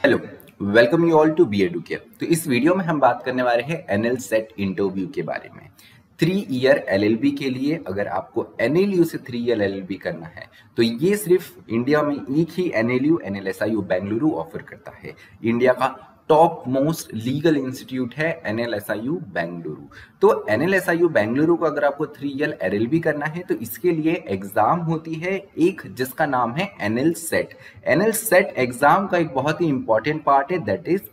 Hello, welcome you all to B Educare. तो इस video में हम बात करने वाले हैं एनएल सेट इंटरव्यू के बारे में। 3 ईयर एलएलबी के लिए अगर आपको एनएलयू से 3 ईयर एलएलबी करना है तो ये सिर्फ इंडिया में एक ही एनएलयू एनएलएसआईयू बेंगलुरु ऑफर करता है। इंडिया का टॉप मोस्ट लीगल इंस्टीट्यूट है एनएलएसआईयू बेंगलुरु। तो एनएलएसआईयू बेंगलुरु को अगर आपको 3 ईयर एलएलबी करना है तो इसके लिए एग्जाम होती है एक, जिसका नाम है NL set. NL set exam का एक बहुत ही इंपॉर्टेंट पार्ट है, that is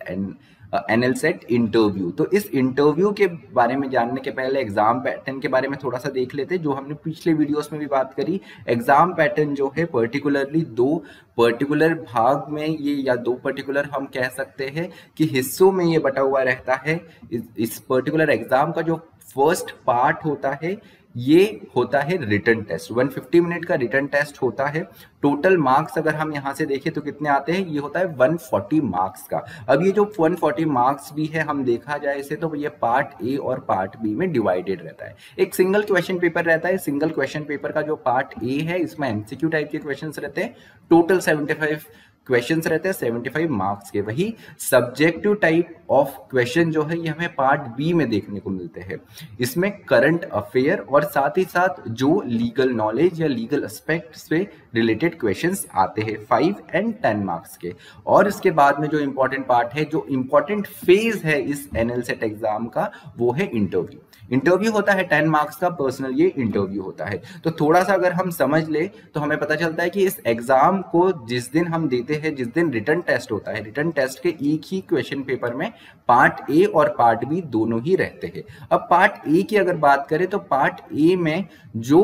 NL set interview. तो इस इंटरव्यू के बारे में जानने के पहले एग्जाम पैटर्न के बारे में थोड़ा सा देख लेते हैं, जो हमने पिछले वीडियोस में भी बात करी। एग्जाम पैटर्न जो है पर्टिकुलरली दो पर्टिकुलर भाग में ये, या दो पर्टिकुलर हम कह सकते हैं कि हिस्सों में ये बटा हुआ रहता है। इस पर्टिकुलर एग्जाम का जो फर्स्ट पार्ट होता है ये होता है रिटन टेस्ट। 150 मिनट का रिटन टेस्ट होता है। टोटल मार्क्स अगर हम यहाँ से देखें तो कितने आते हैं, ये होता है 140 मार्क्स का। अब ये जो 140 मार्क्स भी है, हम देखा जाए इसे तो ये पार्ट ए और पार्ट बी में डिवाइडेड रहता है। एक सिंगल क्वेश्चन पेपर रहता है। सिंगल क्वेश्चन पेपर का जो पार्ट ए है इसमें एमसीक्यू टाइप के क्वेश्चंस रहते हैं। टोटल 75 क्वेश्चंस रहते हैं 75 मार्क्स के। वही सब्जेक्टिव टाइप ऑफ क्वेश्चन जो है ये हमें पार्ट बी में देखने को मिलते हैं। इसमें करंट अफेयर और साथ ही साथ जो लीगल नॉलेज या लीगल एस्पेक्ट से रिलेटेड क्वेश्चंस आते हैं 5 एंड 10 मार्क्स के। और इसके बाद में जो इंपॉर्टेंट पार्ट है, जो इंपॉर्टेंट फेज है इस एनएल सेट एग्जाम का, वो है इंटरव्यू। इंटरव्यू होता है 10 मार्क्स का, पर्सनल ये इंटरव्यू होता है। तो थोड़ा सा अगर हम समझ ले तो हमें पता चलता है कि इस एग्जाम को जिस दिन हम देते हैं, जिस दिन रिटन टेस्ट होता है, रिटन टेस्ट के एक ही क्वेश्चन पेपर में पार्ट ए और पार्ट बी दोनों ही रहते हैं। अब पार्ट ए की अगर बात करें तो पार्ट ए में जो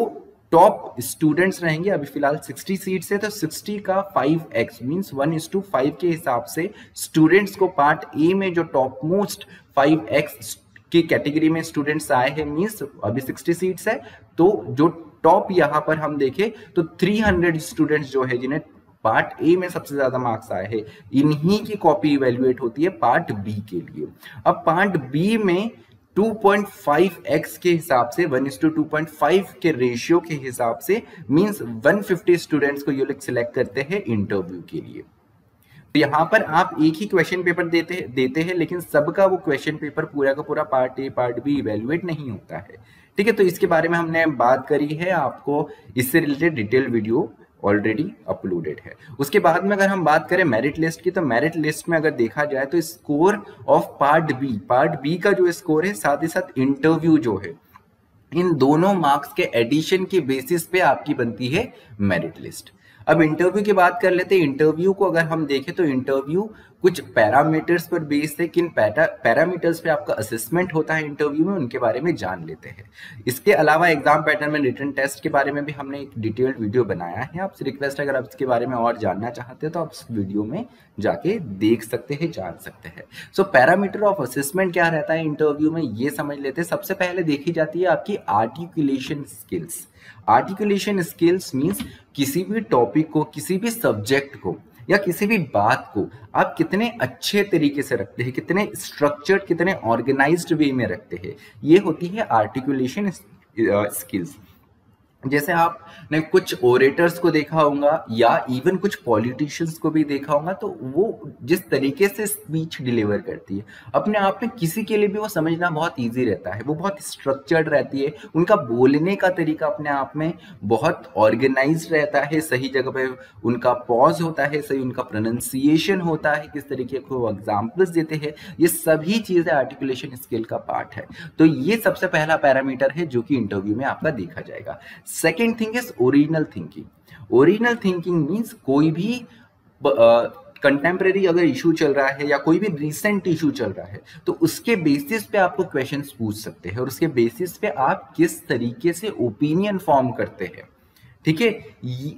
टॉप स्टूडेंट्स रहेंगे, अभी फिलहाल 60 सीट्स है तो 60 का 5x मींस 1:5 के हिसाब से स्टूडेंट्स को पार्ट ए में जो टॉप मोस्ट 5x की कैटेगरी में स्टूडेंट्स आए हैं, मींस अभी 60 सीट्स है तो जो टॉप यहाँ पर हम देखें तो 300 स्टूडेंट्स जो है जिन्हें पार्ट ए में सबसे ज्यादा मार्क्स आए हैं, इन्हीं की कॉपी इवेल्युएट होती है पार्ट बी के लिए। अब पार्ट बी में 2.5x के हिसाब से 1:2.5 के रेशियो के हिसाब से मींस 150 स्टूडेंट्स को ये लोग सिलेक्ट करते हैं इंटरव्यू के लिए। तो यहाँ पर आप एक ही क्वेश्चन पेपर देते हैं लेकिन सबका वो क्वेश्चन पेपर पूरा का पूरा part A part B evaluate नहीं होता है। ठीक है, तो इसके बारे में हमने बात करी है, आपको इससे related detail video already uploaded है। उसके बाद में अगर हम बात करें मेरिट लिस्ट की, तो मेरिट लिस्ट में अगर देखा जाए तो स्कोर ऑफ पार्ट बी का जो स्कोर है, साथ ही साथ इंटरव्यू जो है, इन दोनों मार्क्स के एडिशन के बेसिस पे आपकी बनती है मेरिट लिस्ट। अब इंटरव्यू की बात कर लेते हैं। इंटरव्यू को अगर हम देखें तो इंटरव्यू कुछ पैरामीटर्स पर बेस्ड है। किन पैरामीटर्स पे आपका असेसमेंट होता है इंटरव्यू में, उनके बारे में जान लेते हैं। इसके अलावा एग्जाम पैटर्न में रिटन टेस्ट के बारे में भी हमने एक डिटेल्ड वीडियो बनाया है। आपसे रिक्वेस्ट है, अगर आप इसके बारे में और जानना चाहते हैं तो आप इस वीडियो में जाके देख सकते हैं, जान सकते हैं। सो पैरामीटर ऑफ असेसमेंट क्या रहता है इंटरव्यू में, ये समझ लेते हैं। सबसे पहले देखी जाती है आपकी articulation skills. Articulation skills means किसी भी टॉपिक को, किसी भी सब्जेक्ट को या किसी भी बात को आप कितने अच्छे तरीके से रखते हैं, कितने स्ट्रक्चर्ड, कितने ऑर्गेनाइज्ड वे में रखते हैं, ये होती है आर्टिकुलेशन स्किल्स। जैसे आपने कुछ ओरेटर्स को देखा होगा या इवन कुछ पॉलिटिशियंस को भी देखा होगा, तो वो जिस तरीके से स्पीच डिलीवर करती है अपने आप में किसी के लिए भी वो समझना बहुत इजी रहता है। वो बहुत स्ट्रक्चर्ड रहती है, उनका बोलने का तरीका अपने आप में बहुत ऑर्गेनाइज्ड रहता है, सही जगह पे उनका पॉज होता है, सही उनका प्रोनाउंसिएशन होता है, किस तरीके को वो एग्जाम्पल्स देते हैं, ये सभी चीजें आर्टिकुलेशन स्किल का पार्ट है। तो ये सबसे पहला पैरामीटर है जो कि इंटरव्यू में आपका देखा जाएगा। Second thing is original thinking. Original thinking means कोई भी कंटेम्प्रेरी अगर इशू चल रहा है या कोई भी रिसेंट इशू चल रहा है तो उसके बेसिस पे आपको क्वेश्चंस पूछ सकते हैं और उसके बेसिस पे आप किस तरीके से ओपिनियन फॉर्म करते हैं। ठीक है,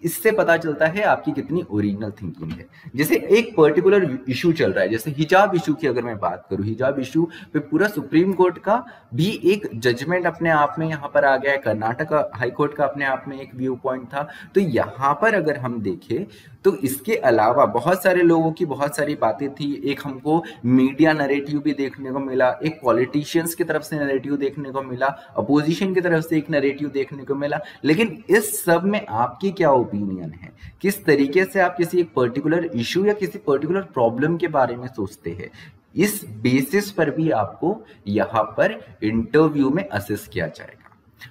इससे पता चलता है आपकी कितनी ओरिजिनल थिंकिंग है। जैसे एक पर्टिकुलर इशू चल रहा है, जैसे हिजाब इशू की अगर मैं बात करूं, हिजाब इशू पे पूरा सुप्रीम कोर्ट का भी एक जजमेंट अपने आप में यहाँ पर आ गया है, कर्नाटक हाई कोर्ट का अपने आप में एक व्यू पॉइंट था। तो यहाँ पर अगर हम देखें तो इसके अलावा बहुत सारे लोगों की बहुत सारी बातें थी। एक हमको मीडिया नरेटिव भी देखने को मिला, एक पॉलिटिशियंस की तरफ से नरेटिव देखने को मिला, अपोजिशन की तरफ से एक नरेटिव देखने को मिला, लेकिन इस सब में में आपकी क्या ओपिनियन है, किस तरीके से आप किसी एक पर्टिकुलर इशू या किसी पर्टिकुलर प्रॉब्लम के बारे में सोचते हैं, इस बेसिस पर भी आपको यहाँ पर इंटरव्यू में असेस किया जाएगा।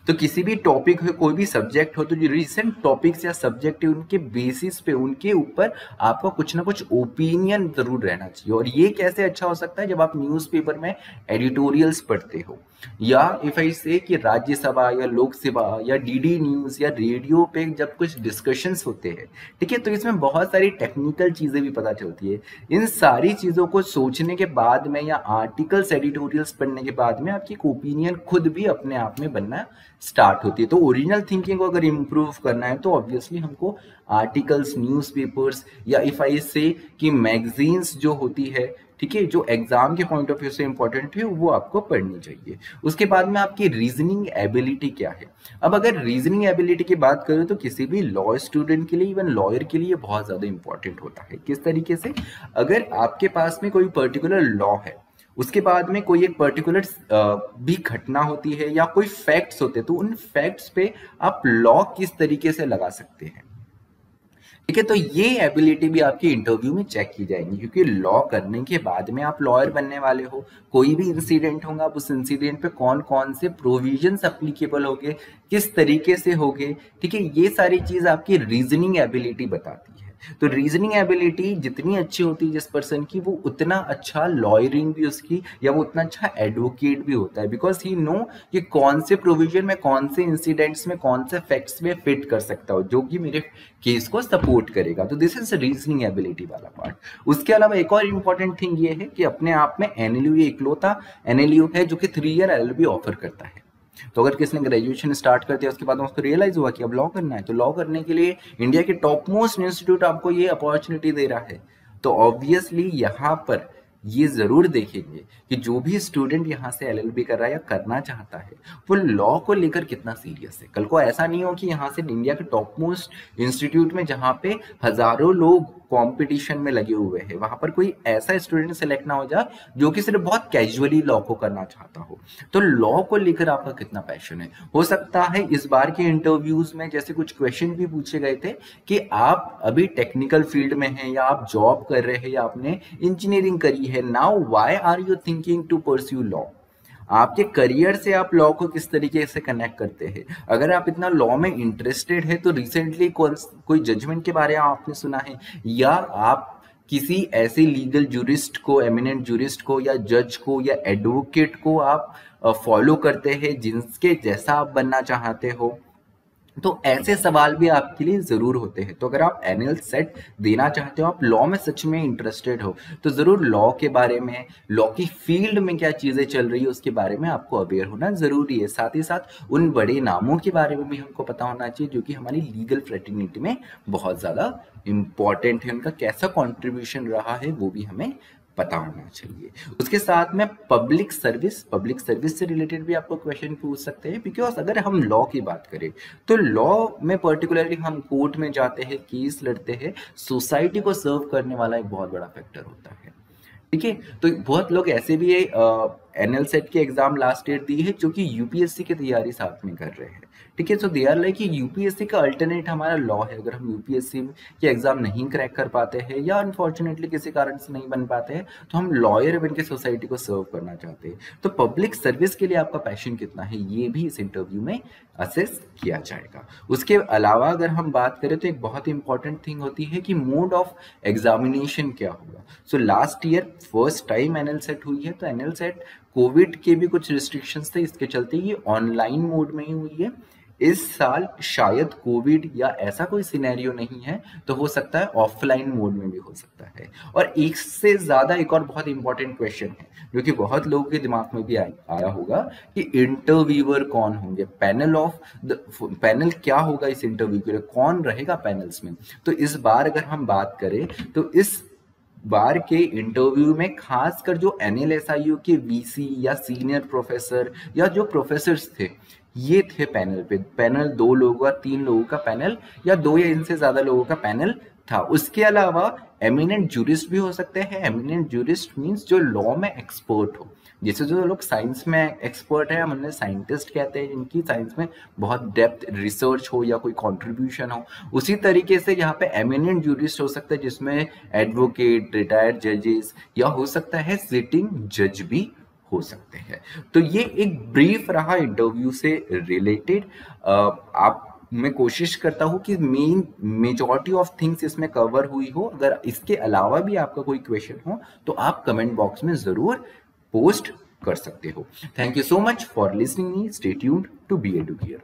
तो किसी भी टॉपिक हो, कोई भी सब्जेक्ट हो, तो जो रिसेंट टॉपिक्स या सब्जेक्ट है उनके बेसिस पे, उनके ऊपर आपका कुछ ना कुछ ओपिनियन जरूर रहना चाहिए। और ये कैसे अच्छा हो सकता है, जब आप न्यूज़पेपर में एडिटोरियल्स पढ़ते हो, या इफ आई से कि राज्यसभा या लोकसभा या डीडी न्यूज या रेडियो पे जब कुछ डिस्कशंस होते हैं, ठीक है, तो इसमें बहुत सारी टेक्निकल चीजें भी पता चलती है। इन सारी चीजों को सोचने के बाद में या आर्टिकल्स एडिटोरियल्स पढ़ने के बाद में आपकी ओपिनियन खुद भी अपने आप में बनना स्टार्ट होती है। तो ओरिजिनल थिंकिंग को अगर इम्प्रूव करना है तो ऑब्वियसली हमको आर्टिकल्स, न्यूज़पेपर्स या इफ आई से कि मैगजीन्स जो होती है, ठीक है, जो एग्जाम के पॉइंट ऑफ व्यू से इंपॉर्टेंट है, वो आपको पढ़नी चाहिए। उसके बाद में आपकी रीजनिंग एबिलिटी क्या है। अब अगर रीजनिंग एबिलिटी की बात करें तो किसी भी लॉ स्टूडेंट के लिए, इवन लॉयर के लिए बहुत ज्यादा इंपॉर्टेंट होता है। किस तरीके से, अगर आपके पास में कोई पर्टिकुलर लॉ है, उसके बाद में कोई एक पर्टिकुलर भी घटना होती है या कोई फैक्ट्स होते हैं, तो उन फैक्ट्स पे आप लॉ किस तरीके से लगा सकते हैं, ठीक है। तो ये एबिलिटी भी आपकी इंटरव्यू में चेक की जाएगी, क्योंकि लॉ करने के बाद में आप लॉयर बनने वाले हो। कोई भी इंसिडेंट होगा, आप उस इंसिडेंट पे कौन कौन से प्रोविजंस एप्लीकेबल होंगे, किस तरीके से होंगे, ठीक है, ये सारी चीज आपकी रीजनिंग एबिलिटी बताती है। तो रीजनिंग एबिलिटी जितनी अच्छी होती है जिस पर्सन की, वो उतना अच्छा लॉयरिंग भी उसकी, या वो उतना अच्छा एडवोकेट भी होता है, बिकॉज ही नो कि कौन से प्रोविजन में, कौन से इंसिडेंट्स में, कौन से फैक्ट्स में फिट कर सकता हो जो कि मेरे केस को सपोर्ट करेगा। तो दिस इज रीजनिंग एबिलिटी वाला पार्ट। उसके अलावा एक और इंपॉर्टेंट थिंग ये है कि अपने आप में एनएलयू इकलौता एनएलयू है जो कि 3 ईयर एलएलबी ऑफर करता है। तो अगर किसने ग्रेजुएशन स्टार्ट कर दिया, उसके बाद उसको रियलाइज हुआ कि अब लॉ करना है, तो लॉ करने के लिए इंडिया के टॉप मोस्ट इंस्टीट्यूट आपको ये अपॉर्चुनिटी दे रहा है। तो ऑब्वियसली यहाँ पर ये जरूर देखेंगे कि जो भी स्टूडेंट यहाँ से एलएलबी कर रहा है या करना चाहता है, वो लॉ को लेकर कितना सीरियस है। कल को ऐसा नहीं हो कि यहाँ से इंडिया के टॉप मोस्ट इंस्टीट्यूट में, जहाँ पे हजारों लोग कंपटीशन में लगे हुए हैं, वहां पर कोई ऐसा स्टूडेंट सेलेक्ट ना हो जाए जो कि सिर्फ बहुत कैजुअली लॉ को करना चाहता हो। तो लॉ को लेकर आपका कितना पैशन है। हो सकता है इस बार के इंटरव्यूज में जैसे कुछ क्वेश्चन भी पूछे गए थे कि आप अभी टेक्निकल फील्ड में हैं, या आप जॉब कर रहे हैं, या आपने इंजीनियरिंग करी है, now why are you thinking to pursue law. आपके करियर से आप लॉ को किस तरीके से कनेक्ट करते हैं। अगर आप इतना लॉ में इंटरेस्टेड है, तो रिसेंटली कोई जजमेंट के बारे में आपने सुना है, या आप किसी ऐसे लीगल जूरिस्ट को, एमिनेंट जूरिस्ट को, या जज को, या एडवोकेट को आप फॉलो करते हैं जिनके जैसा आप बनना चाहते हो। तो ऐसे सवाल भी आपके लिए जरूर होते हैं। तो अगर आप एनएल सेट देना चाहते हो, आप लॉ में सच में इंटरेस्टेड हो, तो जरूर लॉ के बारे में, लॉ की फील्ड में क्या चीजें चल रही है उसके बारे में आपको अवेयर होना जरूरी है। साथ ही साथ उन बड़े नामों के बारे में भी हमको पता होना चाहिए जो कि हमारी लीगल फ्रेटर्निटी में बहुत ज्यादा इंपॉर्टेंट है। उनका कैसा कॉन्ट्रीब्यूशन रहा है वो भी हमें पता होना चाहिए। उसके साथ में पब्लिक सर्विस से रिलेटेड भी आपको क्वेश्चन पूछ सकते हैं, बिकॉज अगर हम लॉ की बात करें तो लॉ में पर्टिकुलरली हम कोर्ट में जाते हैं, केस लड़ते हैं, सोसाइटी को सर्व करने वाला एक बहुत बड़ा फैक्टर होता है, ठीक है। तो बहुत लोग ऐसे भी एनएल सेट के एग्जाम लास्ट ईयर दी है जो कि यूपीएससी की तैयारी साथ में कर रहे हैं, ठीक है। सो दे आर लाइक कि यूपीएससी का अल्टरनेट हमारा लॉ है। अगर हम यूपीएससी के एग्जाम नहीं क्रैक कर पाते हैं, या अनफॉर्चुनेटली किसी कारण से नहीं बन पाते हैं, तो हम लॉयर बन के सोसाइटी को सर्व करना चाहते हैं। तो पब्लिक सर्विस के लिए आपका पैशन कितना है, ये भी इस इंटरव्यू में असेस किया जाएगा। उसके अलावा अगर हम बात करें तो एक बहुत इंपॉर्टेंट थिंग होती है कि मोड ऑफ एग्जामिनेशन क्या होगा। So last year first time NL set हुई है, तो एनएल सेट कोविड के भी कुछ रिस्ट्रिक्शंस थे, इसके चलते ये ऑनलाइन मोड में ही हुई है। इस साल शायद कोविड या ऐसा कोई सिनेरियो नहीं है, तो हो सकता है ऑफलाइन मोड में भी हो सकता है। और एक से ज्यादा एक और बहुत इंपॉर्टेंट क्वेश्चन है जो कि बहुत लोगों के दिमाग में भी आया होगा कि इंटरव्यूअर कौन होंगे, पैनल क्या होगा इस इंटरव्यू के लिए, कौन रहेगा पैनल्स में। तो इस बार अगर हम बात करें तो इस बार के इंटरव्यू में खासकर जो एनएलएसआईयू के वीसी या सीनियर प्रोफेसर या जो प्रोफेसर्स थे, ये थे पैनल पे। पैनल 2 लोगों का, 3 लोगों का पैनल, या 2 या इनसे ज्यादा लोगों का पैनल था। उसके अलावा एमिनेंट जूरिस्ट भी हो सकते हैं। एमिनेंट जूरिस्ट मीन्स जो लॉ में एक्सपर्ट हो, जैसे जो लोग साइंस में एक्सपर्ट है, हम उन्हें साइंटिस्ट कहते हैं, जिनकी साइंस में बहुत डेप्थ रिसर्च हो या कोई कंट्रीब्यूशन हो। उसी तरीके से यहाँ पे एमिनेंट जूरिस्ट हो सकता है, जिसमें एडवोकेट, रिटायर्ड जजेस, या हो सकता है सिटिंग जज भी हो सकते हैं। तो ये एक ब्रीफ रहा इंटरव्यू से रिलेटेड। आप मैं कोशिश करता हूँ कि मेजॉरिटी ऑफ थिंग्स इसमें कवर हुई हो। अगर इसके अलावा भी आपका कोई क्वेश्चन हो तो आप कमेंट बॉक्स में जरूर पोस्ट कर सकते हो। Thank you so much for listening me. Stay tuned to B Educare.